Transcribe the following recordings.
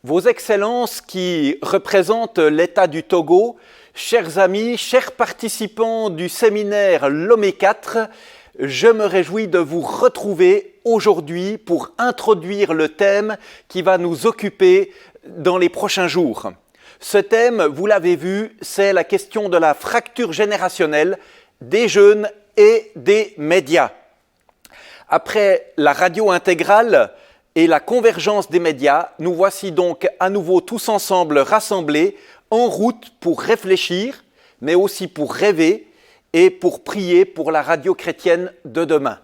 Vos Excellences qui représentent l'État du Togo, chers amis, chers participants du séminaire Lomé 4, je me réjouis de vous retrouver aujourd'hui pour introduire le thème qui va nous occuper dans les prochains jours. Ce thème, vous l'avez vu, c'est la question de la fracture générationnelle des jeunes et des médias. Après la radio intégrale et la convergence des médias, nous voici donc à nouveau tous ensemble rassemblés en route pour réfléchir, mais aussi pour rêver et pour prier pour la radio chrétienne de demain.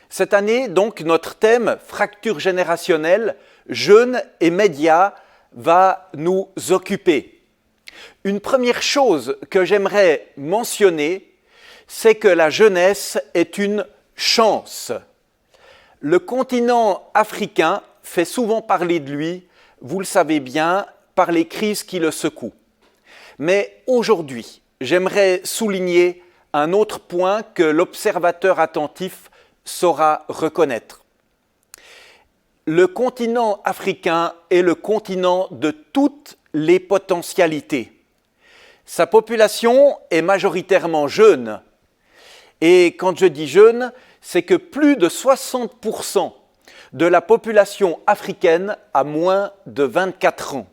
Cette année, donc, notre thème « Fracture générationnelle, jeunes et médias » va nous occuper. Une première chose que j'aimerais mentionner, c'est que la jeunesse est une chance. Le continent africain fait souvent parler de lui, vous le savez bien, par les crises qui le secouent. Mais aujourd'hui, j'aimerais souligner un autre point que l'observateur attentif saura reconnaître. Le continent africain est le continent de toutes les potentialités. Sa population est majoritairement jeune. Et quand je dis jeune, c'est que plus de 60% de la population africaine a moins de 24 ans.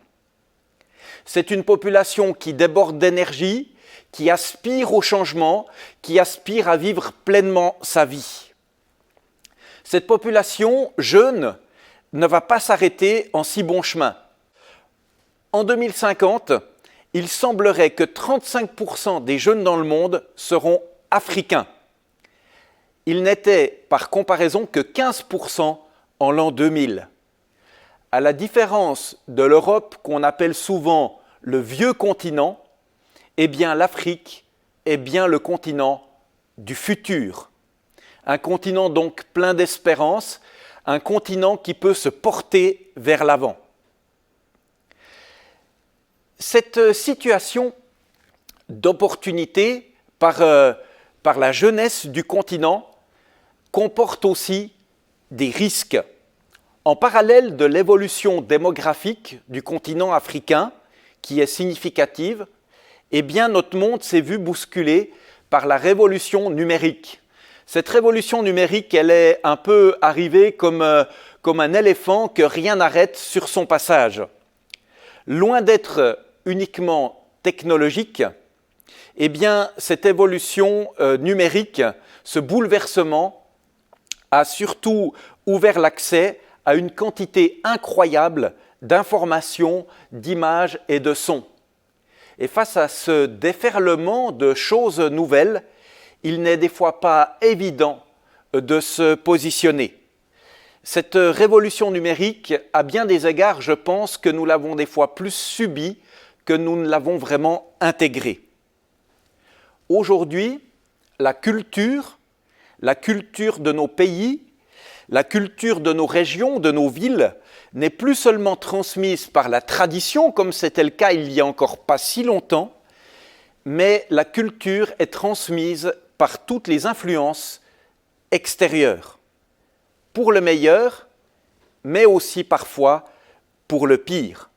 C'est une population qui déborde d'énergie, qui aspire au changement, qui aspire à vivre pleinement sa vie. Cette population jeune ne va pas s'arrêter en si bon chemin. En 2050, il semblerait que 35% des jeunes dans le monde seront africains. Il n'était par comparaison que 15% en l'an 2000. À la différence de l'Europe qu'on appelle souvent le vieux continent, eh bien l'Afrique est bien le continent du futur. Un continent donc plein d'espérance, un continent qui peut se porter vers l'avant. Cette situation d'opportunité par la jeunesse du continent comporte aussi des risques. En parallèle de l'évolution démographique du continent africain, qui est significative, eh bien notre monde s'est vu bousculé par la révolution numérique. Cette révolution numérique, elle est un peu arrivée comme un éléphant que rien n'arrête sur son passage. Loin d'être uniquement technologique, eh bien cette évolution numérique, ce bouleversement, a surtout ouvert l'accès à une quantité incroyable d'informations, d'images et de sons. Et face à ce déferlement de choses nouvelles, il n'est des fois pas évident de se positionner. Cette révolution numérique, à bien des égards, je pense que nous l'avons des fois plus subie que nous ne l'avons vraiment intégrée. Aujourd'hui, la culture de nos pays, la culture de nos régions, de nos villes, n'est plus seulement transmise par la tradition, comme c'était le cas il n'y a encore pas si longtemps, mais la culture est transmise par toutes les influences extérieures, pour le meilleur, mais aussi parfois pour le pire.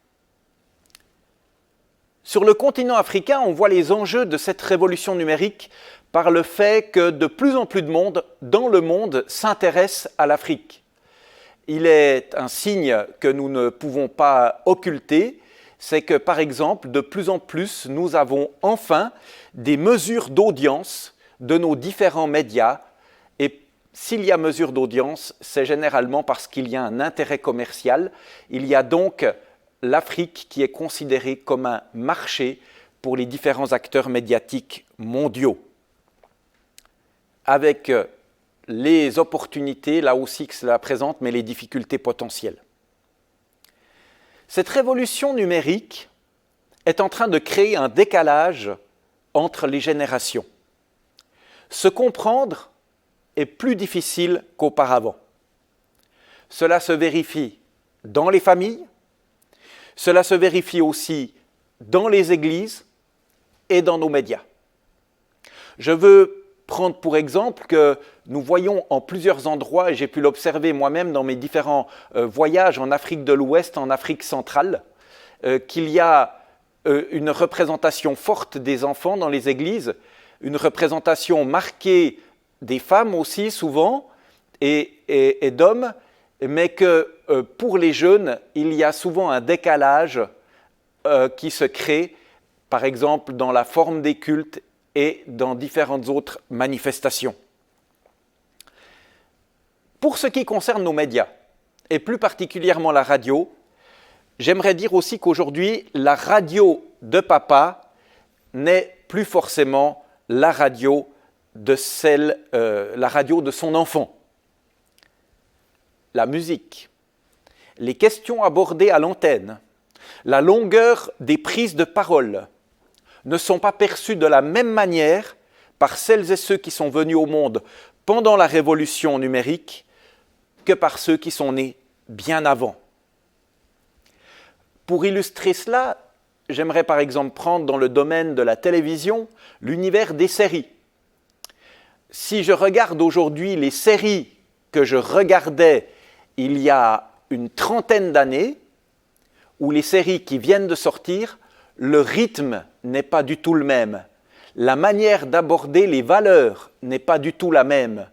Sur le continent africain, on voit les enjeux de cette révolution numérique par le fait que de plus en plus de monde dans le monde s'intéresse à l'Afrique. Il est un signe que nous ne pouvons pas occulter, c'est que par exemple, de plus en plus, nous avons enfin des mesures d'audience de nos différents médias. Et s'il y a mesure d'audience, c'est généralement parce qu'il y a un intérêt commercial. Il y a donc l'Afrique qui est considérée comme un marché pour les différents acteurs médiatiques mondiaux, avec les opportunités, là aussi que cela présente, mais les difficultés potentielles. Cette révolution numérique est en train de créer un décalage entre les générations. Se comprendre est plus difficile qu'auparavant. Cela se vérifie dans les familles, cela se vérifie aussi dans les églises et dans nos médias. Je veux prendre pour exemple que nous voyons en plusieurs endroits, et j'ai pu l'observer moi-même dans mes différents voyages en Afrique de l'Ouest, en Afrique centrale, qu'il y a une représentation forte des enfants dans les églises, une représentation marquée des femmes aussi souvent, et d'hommes, mais que pour les jeunes, il y a souvent un décalage qui se crée, par exemple dans la forme des cultes et dans différentes autres manifestations. Pour ce qui concerne nos médias, et plus particulièrement la radio, j'aimerais dire aussi qu'aujourd'hui, la radio de papa n'est plus forcément la radio de son enfant. La musique, les questions abordées à l'antenne, la longueur des prises de parole ne sont pas perçues de la même manière par celles et ceux qui sont venus au monde pendant la révolution numérique que par ceux qui sont nés bien avant. Pour illustrer cela, j'aimerais par exemple prendre dans le domaine de la télévision l'univers des séries. Si je regarde aujourd'hui les séries que je regardais il y a une trentaine d'années, ou les séries qui viennent de sortir, le rythme n'est pas du tout le même. La manière d'aborder les valeurs n'est pas du tout la même.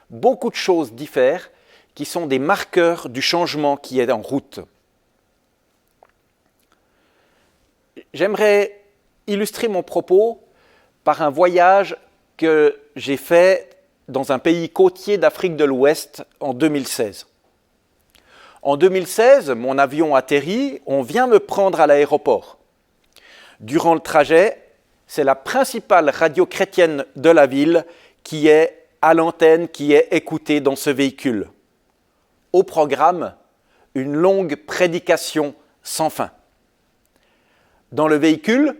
Beaucoup de choses diffèrent qui sont des marqueurs du changement qui est en route. J'aimerais illustrer mon propos par un voyage que j'ai fait dans un pays côtier d'Afrique de l'Ouest en 2016. En 2016, mon avion atterrit, on vient me prendre à l'aéroport. Durant le trajet, c'est la principale radio chrétienne de la ville qui est à l'antenne, qui est écoutée dans ce véhicule. Au programme, une longue prédication sans fin. Dans le véhicule,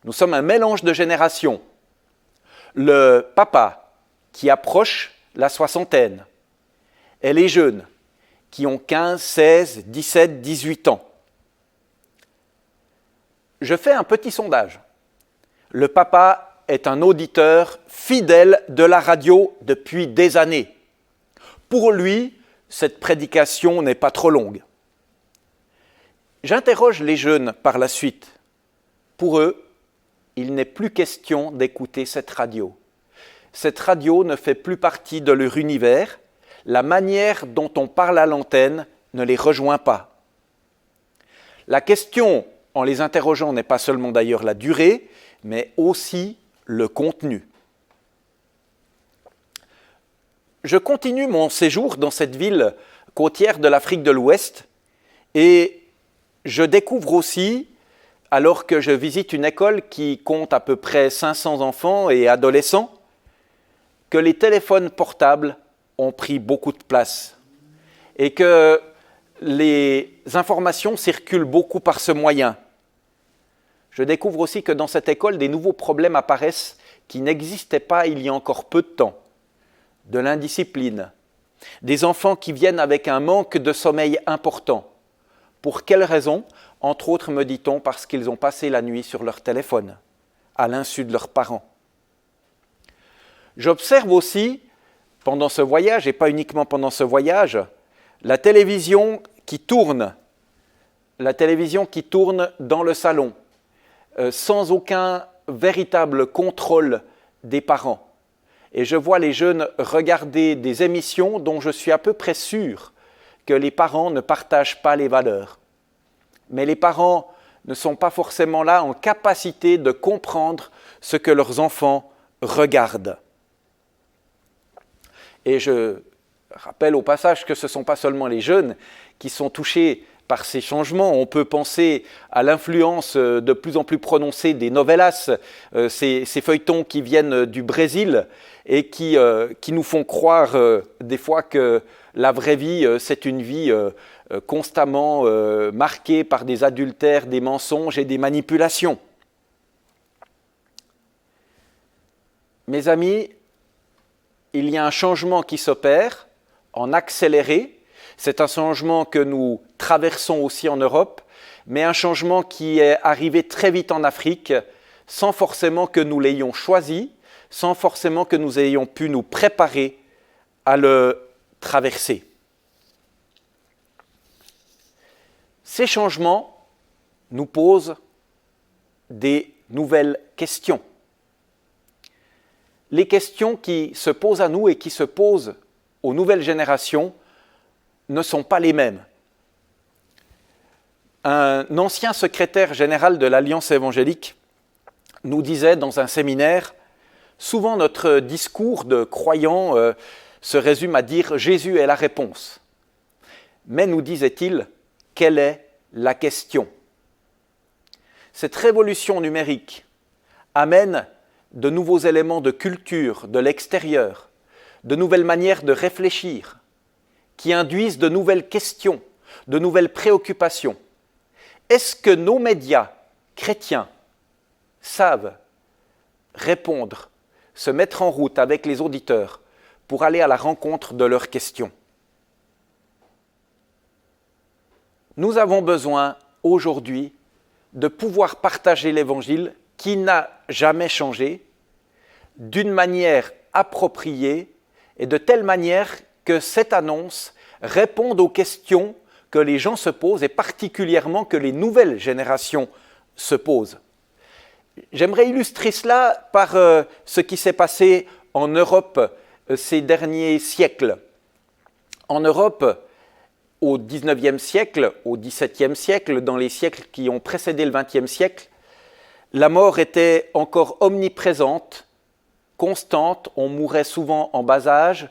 nous sommes un mélange de générations. Le papa qui approche la soixantaine et les jeunes qui ont 15, 16, 17, 18 ans. Je fais un petit sondage. Le papa est un auditeur fidèle de la radio depuis des années. Pour lui, cette prédication n'est pas trop longue. J'interroge les jeunes par la suite. Pour eux, il n'est plus question d'écouter cette radio. Cette radio ne fait plus partie de leur univers. La manière dont on parle à l'antenne ne les rejoint pas. La question, en les interrogeant, n'est pas seulement d'ailleurs la durée, mais aussi le contenu. Je continue mon séjour dans cette ville côtière de l'Afrique de l'Ouest et je découvre aussi, alors que je visite une école qui compte à peu près 500 enfants et adolescents, que les téléphones portables ont pris beaucoup de place et que les informations circulent beaucoup par ce moyen. Je découvre aussi que dans cette école, des nouveaux problèmes apparaissent qui n'existaient pas il y a encore peu de temps. De l'indiscipline, des enfants qui viennent avec un manque de sommeil important. Pour quelles raisons? Entre autres, me dit-on, parce qu'ils ont passé la nuit sur leur téléphone, à l'insu de leurs parents. J'observe aussi, pendant ce voyage, et pas uniquement pendant ce voyage, la télévision qui tourne dans le salon, sans aucun véritable contrôle des parents. Et je vois les jeunes regarder des émissions dont je suis à peu près sûr que les parents ne partagent pas les valeurs. Mais les parents ne sont pas forcément là en capacité de comprendre ce que leurs enfants regardent. Et je rappelle au passage que ce ne sont pas seulement les jeunes qui sont touchés par ces changements. On peut penser à l'influence de plus en plus prononcée des novelas, ces feuilletons qui viennent du Brésil et qui nous font croire des fois que la vraie vie, c'est une vie constamment marquée par des adultères, des mensonges et des manipulations. Mes amis, il y a un changement qui s'opère en accéléré. C'est un changement que nous traversons aussi en Europe, mais un changement qui est arrivé très vite en Afrique, sans forcément que nous l'ayons choisi, sans forcément que nous ayons pu nous préparer à le traverser. Ces changements nous posent des nouvelles questions. Les questions qui se posent à nous et qui se posent aux nouvelles générations ne sont pas les mêmes. Un ancien secrétaire général de l'Alliance évangélique nous disait dans un séminaire, souvent notre discours de croyants se résume à dire « Jésus est la réponse ». Mais nous disait-il, quelle est la question ? Cette révolution numérique amène de nouveaux éléments de culture, de l'extérieur, de nouvelles manières de réfléchir, qui induisent de nouvelles questions, de nouvelles préoccupations. Est-ce que nos médias chrétiens savent répondre, se mettre en route avec les auditeurs pour aller à la rencontre de leurs questions? Nous avons besoin aujourd'hui de pouvoir partager l'Évangile qui n'a jamais changé, d'une manière appropriée et de telle manière que cette annonce réponde aux questions que les gens se posent et particulièrement que les nouvelles générations se posent. J'aimerais illustrer cela par ce qui s'est passé en Europe ces derniers siècles. En Europe, au XIXe siècle, au XVIIe siècle, dans les siècles qui ont précédé le XXe siècle, la mort était encore omniprésente, constante, on mourait souvent en bas âge,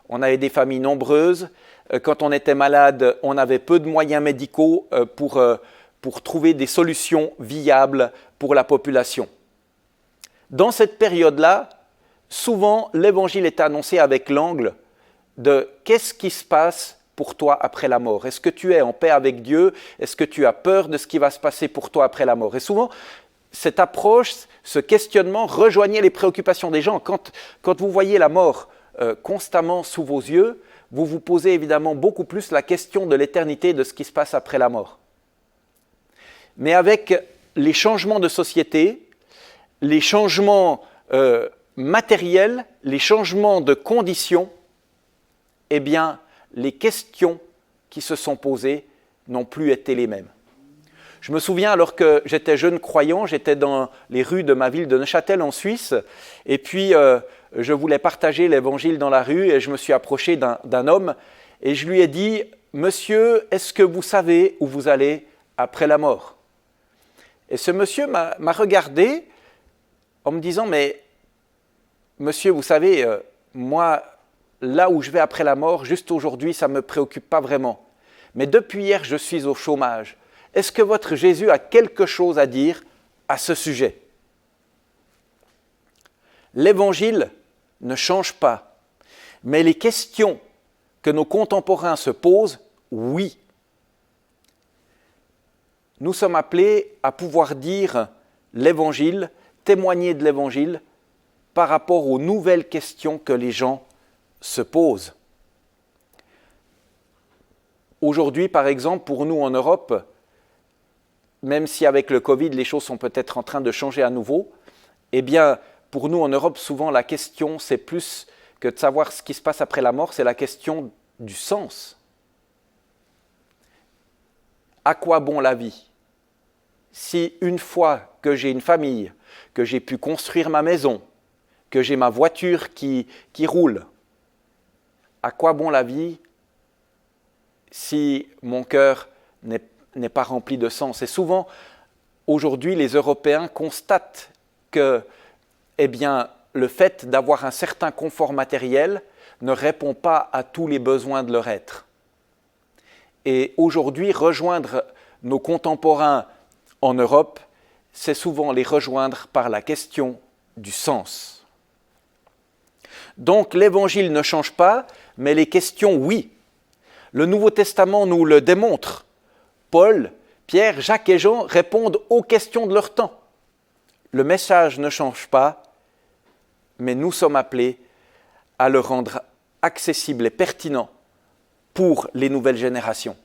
on avait des familles nombreuses, quand on était malade, on avait peu de moyens médicaux pour trouver des solutions viables pour la population. Dans cette période-là, souvent l'Évangile est annoncé avec l'angle de « qu'est-ce qui se passe pour toi après la mort? Est-ce que tu es en paix avec Dieu? Est-ce que tu as peur de ce qui va se passer pour toi après la mort ?» Et souvent, cette approche, ce questionnement rejoignait les préoccupations des gens. Quand vous voyez la mort constamment sous vos yeux, vous vous posez évidemment beaucoup plus la question de l'éternité, de ce qui se passe après la mort. Mais avec les changements de société, les changements matériels, les changements de conditions, eh bien, les questions qui se sont posées n'ont plus été les mêmes. Je me souviens, alors que j'étais jeune croyant, j'étais dans les rues de ma ville de Neuchâtel en Suisse, et puis je voulais partager l'Évangile dans la rue, et je me suis approché d'un homme, et je lui ai dit « Monsieur, est-ce que vous savez où vous allez après la mort ?» Et ce monsieur m'a regardé en me disant « Mais monsieur, vous savez, moi, là où je vais après la mort, juste aujourd'hui, ça ne me préoccupe pas vraiment. Mais depuis hier, je suis au chômage. Est-ce que votre Jésus a quelque chose à dire à ce sujet ?» L'Évangile ne change pas, mais les questions que nos contemporains se posent, oui. Nous sommes appelés à pouvoir dire l'Évangile, témoigner de l'Évangile par rapport aux nouvelles questions que les gens se posent. Aujourd'hui, par exemple, pour nous en Europe, même si avec le Covid, les choses sont peut-être en train de changer à nouveau, eh bien, pour nous en Europe, souvent la question, c'est plus que de savoir ce qui se passe après la mort, c'est la question du sens. À quoi bon la vie? Si une fois que j'ai une famille, que j'ai pu construire ma maison, que j'ai ma voiture qui roule, à quoi bon la vie si mon cœur n'est pas rempli de sens? Et souvent, aujourd'hui, les Européens constatent que le fait d'avoir un certain confort matériel ne répond pas à tous les besoins de leur être. Et aujourd'hui, rejoindre nos contemporains en Europe, c'est souvent les rejoindre par la question du sens. Donc l'Évangile ne change pas, mais les questions, oui. Le Nouveau Testament nous le démontre. Paul, Pierre, Jacques et Jean répondent aux questions de leur temps. Le message ne change pas, mais nous sommes appelés à le rendre accessible et pertinent pour les nouvelles générations.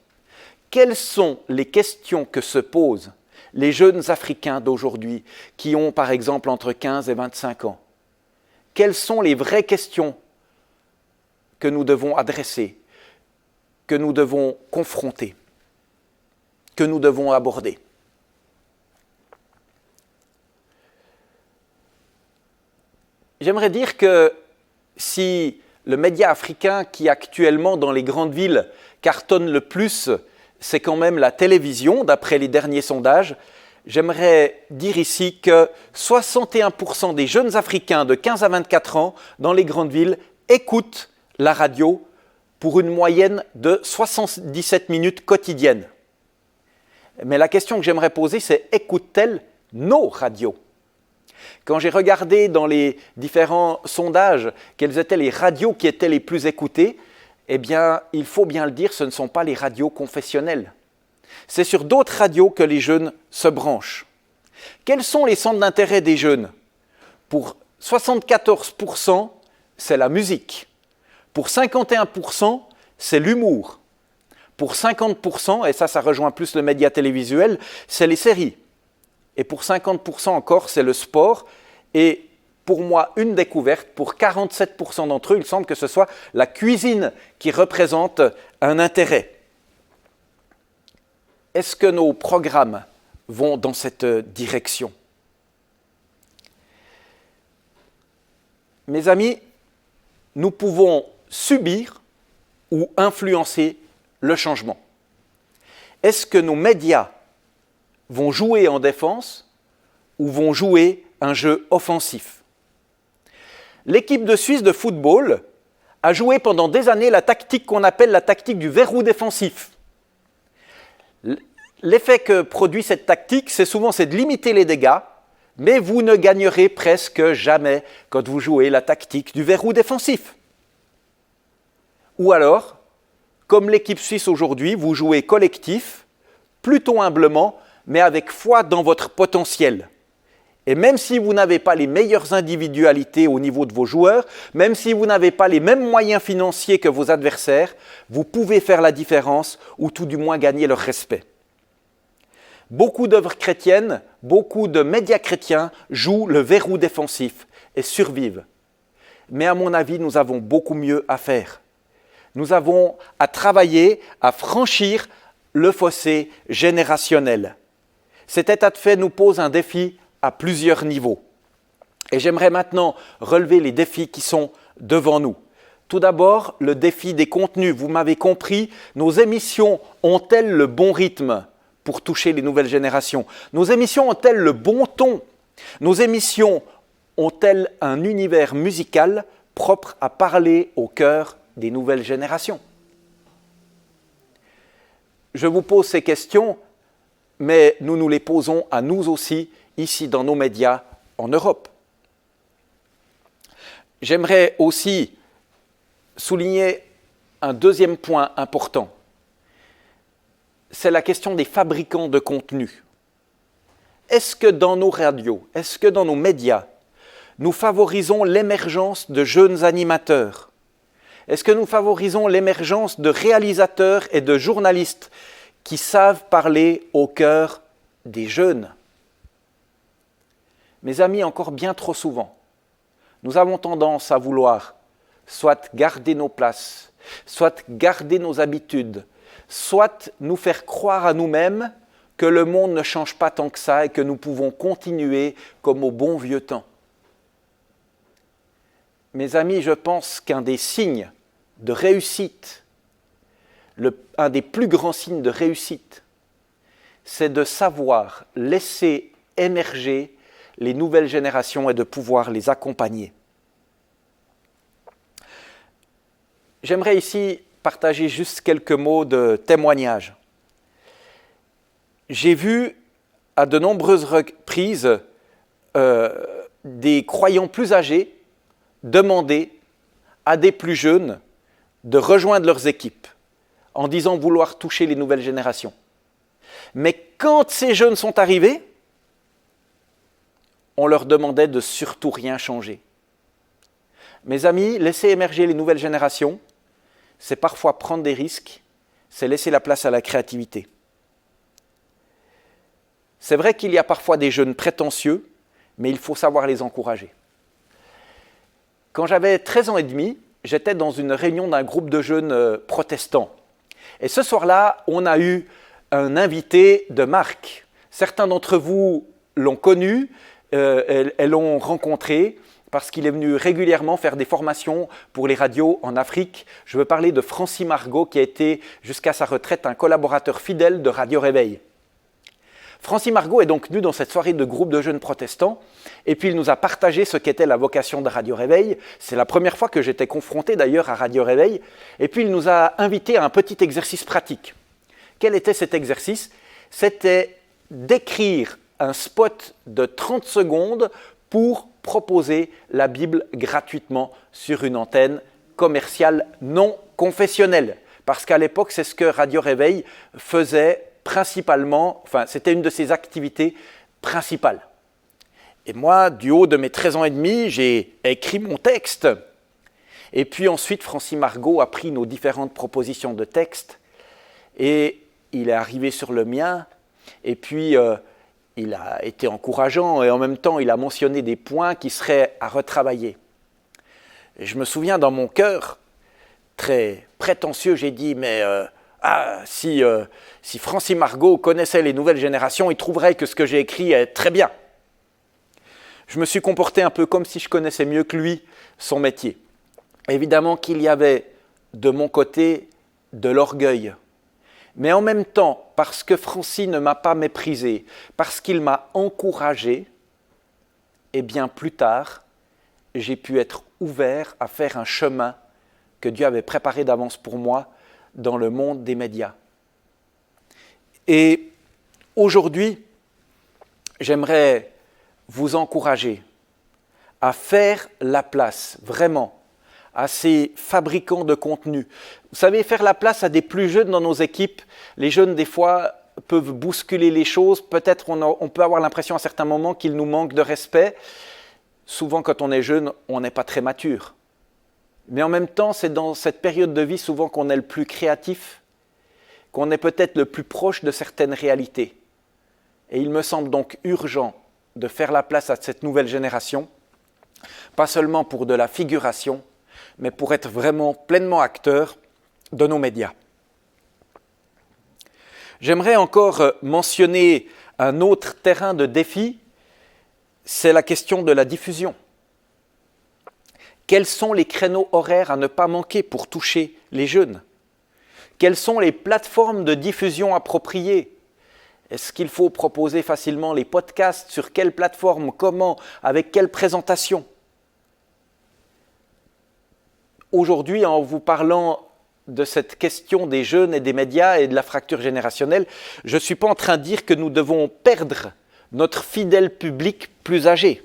Quelles sont les questions que se posent les jeunes Africains d'aujourd'hui qui ont par exemple entre 15 et 25 ans? Quelles sont les vraies questions que nous devons adresser, que nous devons confronter, que nous devons aborder? J'aimerais dire que si le média africain qui actuellement dans les grandes villes cartonne le plus, c'est quand même la télévision, d'après les derniers sondages, j'aimerais dire ici que 61% des jeunes Africains de 15 à 24 ans dans les grandes villes écoutent la radio pour une moyenne de 77 minutes quotidiennes. Mais la question que j'aimerais poser, c'est écoutent-elles nos radios? Quand j'ai regardé dans les différents sondages quelles étaient les radios qui étaient les plus écoutées, eh bien, il faut bien le dire, ce ne sont pas les radios confessionnelles. C'est sur d'autres radios que les jeunes se branchent. Quels sont les centres d'intérêt des jeunes? Pour 74%, c'est la musique. Pour 51%, c'est l'humour. Pour 50%, et ça rejoint plus le média télévisuel, c'est les séries. Et pour 50% encore, c'est le sport. Et pour moi, une découverte, pour 47% d'entre eux, il semble que ce soit la cuisine qui représente un intérêt. Est-ce que nos programmes vont dans cette direction? Mes amis, nous pouvons subir ou influencer le changement. Est-ce que nos médias vont jouer en défense ou vont jouer un jeu offensif? L'équipe de Suisse de football a joué pendant des années la tactique qu'on appelle la tactique du verrou défensif. L'effet que produit cette tactique, c'est de limiter les dégâts, mais vous ne gagnerez presque jamais quand vous jouez la tactique du verrou défensif. Ou alors, comme l'équipe suisse aujourd'hui, vous jouez collectif, plutôt humblement, mais avec foi dans votre potentiel. Et même si vous n'avez pas les meilleures individualités au niveau de vos joueurs, même si vous n'avez pas les mêmes moyens financiers que vos adversaires, vous pouvez faire la différence ou tout du moins gagner leur respect. Beaucoup d'œuvres chrétiennes, beaucoup de médias chrétiens jouent le verrou défensif et survivent. Mais à mon avis, nous avons beaucoup mieux à faire. Nous avons à travailler, à franchir le fossé générationnel. Cet état de fait nous pose un défi à plusieurs niveaux. Et j'aimerais maintenant relever les défis qui sont devant nous. Tout d'abord, le défi des contenus. Vous m'avez compris, nos émissions ont-elles le bon rythme pour toucher les nouvelles générations? Nos émissions ont-elles le bon ton? Nos émissions ont-elles un univers musical propre à parler au cœur des nouvelles générations? Je vous pose ces questions, mais nous nous les posons à nous aussi, ici dans nos médias en Europe. J'aimerais aussi souligner un deuxième point important. C'est la question des fabricants de contenu. Est-ce que dans nos radios, est-ce que dans nos médias, nous favorisons l'émergence de jeunes animateurs? Est-ce que nous favorisons l'émergence de réalisateurs et de journalistes qui savent parler au cœur des jeunes? Mes amis, encore bien trop souvent, nous avons tendance à vouloir soit garder nos places, soit garder nos habitudes, soit nous faire croire à nous-mêmes que le monde ne change pas tant que ça et que nous pouvons continuer comme au bon vieux temps. Mes amis, je pense qu'un des signes de réussite, un des plus grands signes de réussite, c'est de savoir laisser émerger les nouvelles générations et de pouvoir les accompagner. J'aimerais ici partager juste quelques mots de témoignage. J'ai vu à de nombreuses reprises des croyants plus âgés demander à des plus jeunes de rejoindre leurs équipes en disant vouloir toucher les nouvelles générations. Mais quand ces jeunes sont arrivés, on leur demandait de surtout rien changer. Mes amis, laisser émerger les nouvelles générations, c'est parfois prendre des risques, c'est laisser la place à la créativité. C'est vrai qu'il y a parfois des jeunes prétentieux, mais il faut savoir les encourager. Quand j'avais 13 ans et demi, j'étais dans une réunion d'un groupe de jeunes protestants. Et ce soir-là, on a eu un invité de marque. Certains d'entre vous l'ont connu, et l'ont rencontré parce qu'il est venu régulièrement faire des formations pour les radios en Afrique. Je veux parler de Francis Margot, qui a été jusqu'à sa retraite un collaborateur fidèle de Radio Réveil. Francis Margot est donc venu dans cette soirée de groupe de jeunes protestants et puis il nous a partagé ce qu'était la vocation de Radio Réveil. C'est la première fois que j'étais confronté d'ailleurs à Radio Réveil. Et puis il nous a invités à un petit exercice pratique. Quel était cet exercice? C'était d'écrire un spot de 30 secondes pour proposer la Bible gratuitement sur une antenne commerciale non confessionnelle. Parce qu'à l'époque, c'est ce que Radio Réveil faisait principalement, enfin c'était une de ses activités principales. Et moi, du haut de mes 13 ans et demi, j'ai écrit mon texte. Et puis ensuite, Francis Margot a pris nos différentes propositions de texte et il est arrivé sur le mien. Et puis, il a été encourageant et en même temps, il a mentionné des points qui seraient à retravailler. Et je me souviens dans mon cœur, très prétentieux, j'ai dit, mais si Francis Margot connaissait les nouvelles générations, il trouverait que ce que j'ai écrit est très bien. Je me suis comporté un peu comme si je connaissais mieux que lui son métier. Évidemment qu'il y avait de mon côté de l'orgueil. Mais en même temps, parce que Francis ne m'a pas méprisé, parce qu'il m'a encouragé, et bien plus tard, j'ai pu être ouvert à faire un chemin que Dieu avait préparé d'avance pour moi dans le monde des médias. Et aujourd'hui, j'aimerais vous encourager à faire la place, vraiment, à ces fabricants de contenu. Vous savez, faire la place à des plus jeunes dans nos équipes. Les jeunes, des fois, peuvent bousculer les choses. Peut-être on peut avoir l'impression à certains moments qu'ils nous manquent de respect. Souvent, quand on est jeune, on n'est pas très mature. Mais en même temps, c'est dans cette période de vie souvent qu'on est le plus créatif, qu'on est peut-être le plus proche de certaines réalités. Et il me semble donc urgent de faire la place à cette nouvelle génération, pas seulement pour de la figuration, mais pour être vraiment pleinement acteur de nos médias. J'aimerais encore mentionner un autre terrain de défi, c'est la question de la diffusion. Quels sont les créneaux horaires à ne pas manquer pour toucher les jeunes? Quelles sont les plateformes de diffusion appropriées? Est-ce qu'il faut proposer facilement les podcasts? Sur quelle plateforme? Comment? Avec quelle présentation? Aujourd'hui, en vous parlant de cette question des jeunes et des médias et de la fracture générationnelle, je ne suis pas en train de dire que nous devons perdre notre fidèle public plus âgé,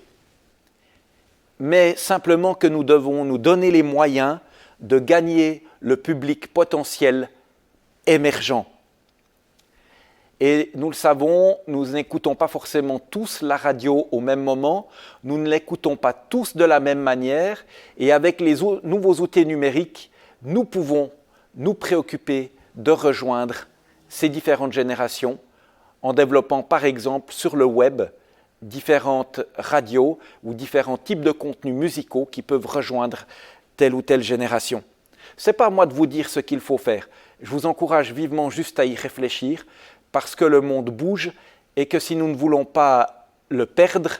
mais simplement que nous devons nous donner les moyens de gagner le public potentiel émergent. Et nous le savons, nous n'écoutons pas forcément tous la radio au même moment, nous ne l'écoutons pas tous de la même manière, et avec les nouveaux outils numériques, nous pouvons nous préoccuper de rejoindre ces différentes générations en développant par exemple sur le web différentes radios ou différents types de contenus musicaux qui peuvent rejoindre telle ou telle génération. Ce n'est pas à moi de vous dire ce qu'il faut faire, je vous encourage vivement juste à y réfléchir, parce que le monde bouge et que si nous ne voulons pas le perdre,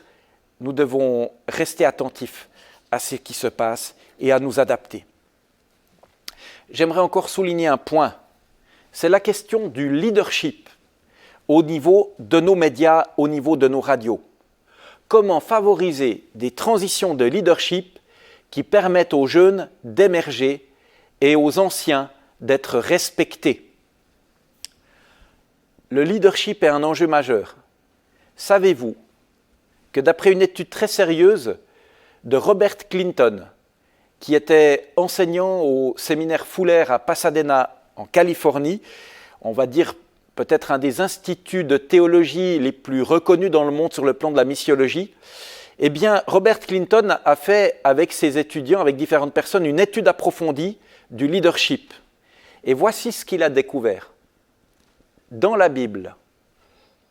nous devons rester attentifs à ce qui se passe et à nous adapter. J'aimerais encore souligner un point, c'est la question du leadership au niveau de nos médias, au niveau de nos radios. Comment favoriser des transitions de leadership qui permettent aux jeunes d'émerger et aux anciens d'être respectés. Le leadership est un enjeu majeur. Savez-vous que d'après une étude très sérieuse de Robert Clinton, qui était enseignant au séminaire Fuller à Pasadena, en Californie, on va dire peut-être un des instituts de théologie les plus reconnus dans le monde sur le plan de la missiologie, eh bien, Robert Clinton a fait avec ses étudiants, avec différentes personnes, une étude approfondie du leadership. Et voici ce qu'il a découvert. Dans la Bible,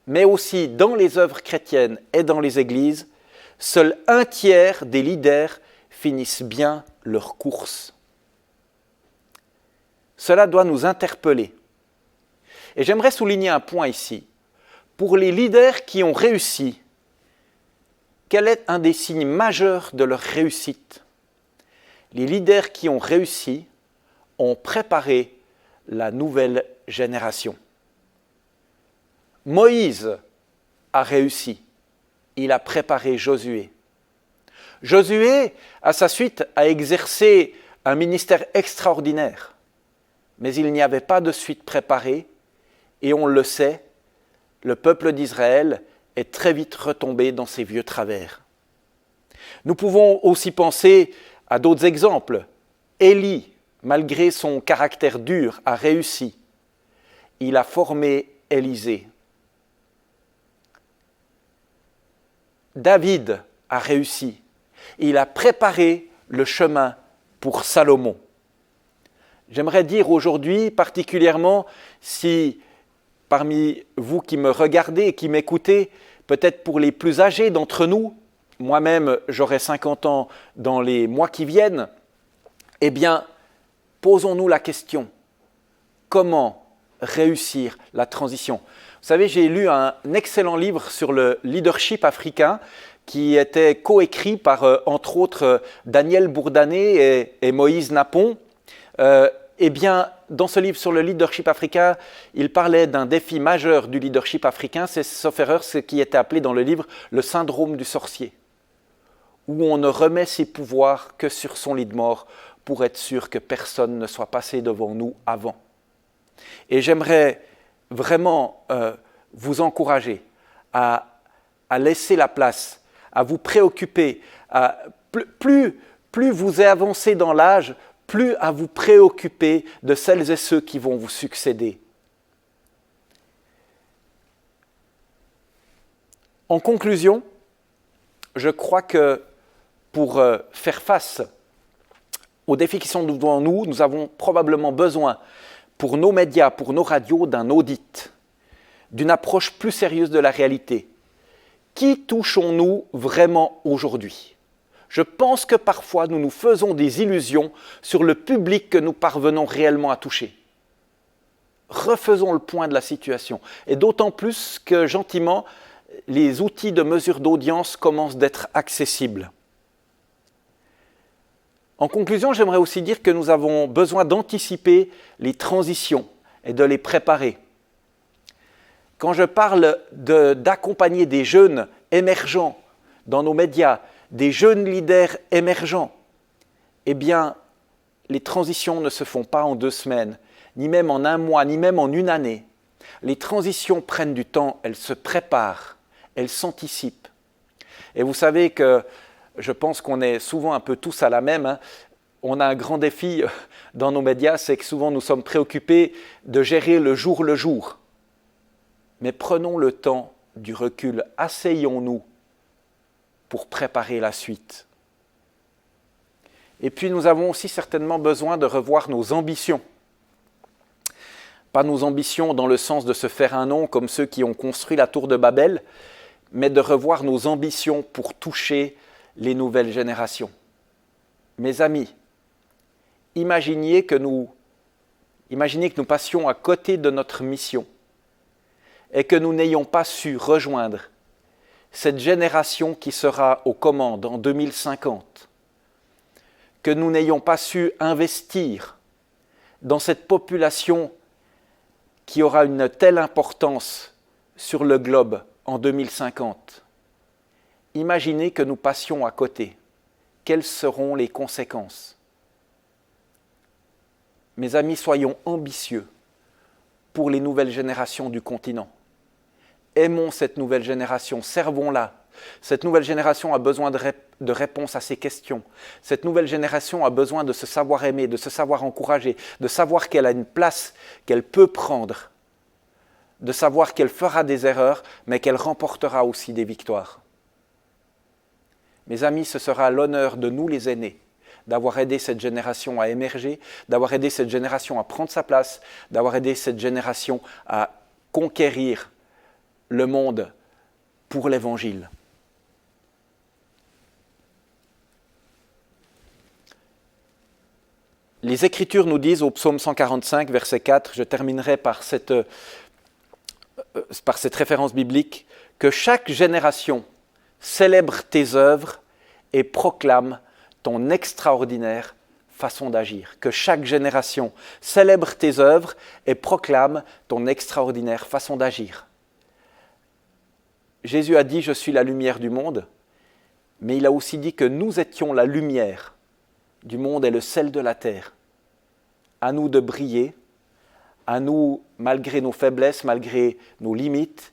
mais aussi dans les œuvres chrétiennes et dans les églises, seul 1/3 des leaders finissent bien leur course. Cela doit nous interpeller. Et j'aimerais souligner un point ici. Pour les leaders qui ont réussi, quel est un des signes majeurs de leur réussite? Les leaders qui ont réussi ont préparé la nouvelle génération. Moïse a réussi. Il a préparé Josué. Josué, à sa suite, a exercé un ministère extraordinaire. Mais il n'y avait pas de suite préparée. Et on le sait, le peuple d'Israël est très vite retombé dans ses vieux travers. Nous pouvons aussi penser à d'autres exemples. Élie, malgré son caractère dur, a réussi. Il a formé Élisée. David a réussi. Il a préparé le chemin pour Salomon. J'aimerais dire aujourd'hui, particulièrement si parmi vous qui me regardez et qui m'écoutez, peut-être pour les plus âgés d'entre nous, moi-même j'aurai 50 ans dans les mois qui viennent, eh bien, posons-nous la question, comment réussir la transition? Vous savez, j'ai lu un excellent livre sur le leadership africain qui était coécrit par, entre autres, Daniel Bourdané et Moïse Napon. Eh bien, dans ce livre sur le leadership africain, il parlait d'un défi majeur du leadership africain, c'est, sauf erreur, ce qui était appelé dans le livre le syndrome du sorcier, où on ne remet ses pouvoirs que sur son lit de mort pour être sûr que personne ne soit passé devant nous avant. Et j'aimerais vraiment vous encourager à laisser la place, à vous préoccuper. Plus vous avancez dans l'âge, plus à vous préoccuper de celles et ceux qui vont vous succéder. En conclusion, je crois que pour faire face aux défis qui sont devant nous, nous avons probablement besoin, pour nos médias, pour nos radios, d'un audit, d'une approche plus sérieuse de la réalité. Qui touchons-nous vraiment aujourd'hui? Je pense que parfois nous nous faisons des illusions sur le public que nous parvenons réellement à toucher. Refaisons le point de la situation, et d'autant plus que gentiment, les outils de mesure d'audience commencent d'être accessibles. En conclusion, j'aimerais aussi dire que nous avons besoin d'anticiper les transitions et de les préparer. Quand je parle d'accompagner des jeunes émergents dans nos médias, des jeunes leaders émergents, eh bien, les transitions ne se font pas en 2 semaines, ni même en 1 mois, ni même en 1 année. Les transitions prennent du temps, elles se préparent, elles s'anticipent. Et vous savez que je pense qu'on est souvent un peu tous à la même. Hein. On a un grand défi dans nos médias, c'est que souvent nous sommes préoccupés de gérer le jour. Mais prenons le temps du recul, asseyons-nous pour préparer la suite. Et puis nous avons aussi certainement besoin de revoir nos ambitions. Pas nos ambitions dans le sens de se faire un nom comme ceux qui ont construit la tour de Babel, mais de revoir nos ambitions pour toucher les nouvelles générations. Mes amis, imaginez que nous passions à côté de notre mission et que nous n'ayons pas su rejoindre cette génération qui sera aux commandes en 2050, que nous n'ayons pas su investir dans cette population qui aura une telle importance sur le globe en 2050. Imaginez que nous passions à côté. Quelles seront les conséquences? Mes amis, soyons ambitieux pour les nouvelles générations du continent. Aimons cette nouvelle génération, servons-la. Cette nouvelle génération a besoin de réponses à ces questions. Cette nouvelle génération a besoin de se savoir aimer, de se savoir encourager, de savoir qu'elle a une place qu'elle peut prendre, de savoir qu'elle fera des erreurs, mais qu'elle remportera aussi des victoires. Mes amis, ce sera l'honneur de nous les aînés, d'avoir aidé cette génération à émerger, d'avoir aidé cette génération à prendre sa place, d'avoir aidé cette génération à conquérir le monde pour l'Évangile. Les Écritures nous disent au psaume 145, verset 4, je terminerai par cette référence biblique, que chaque génération célèbre tes œuvres et proclame ton extraordinaire façon d'agir. Que chaque génération célèbre tes œuvres et proclame ton extraordinaire façon d'agir. Jésus a dit « Je suis la lumière du monde », mais il a aussi dit que nous étions la lumière du monde et le sel de la terre. À nous de briller, à nous, malgré nos faiblesses, malgré nos limites,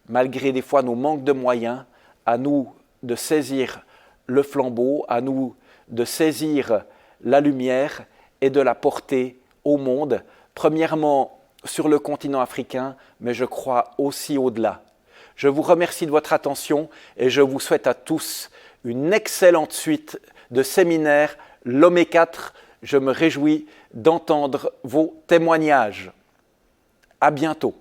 malgré des fois nos manques de moyens, à nous de saisir le flambeau, à nous de saisir la lumière et de la porter au monde, premièrement sur le continent africain, mais je crois aussi au-delà. Je vous remercie de votre attention et je vous souhaite à tous une excellente suite de séminaires Lomé 4. Je me réjouis d'entendre vos témoignages. À bientôt.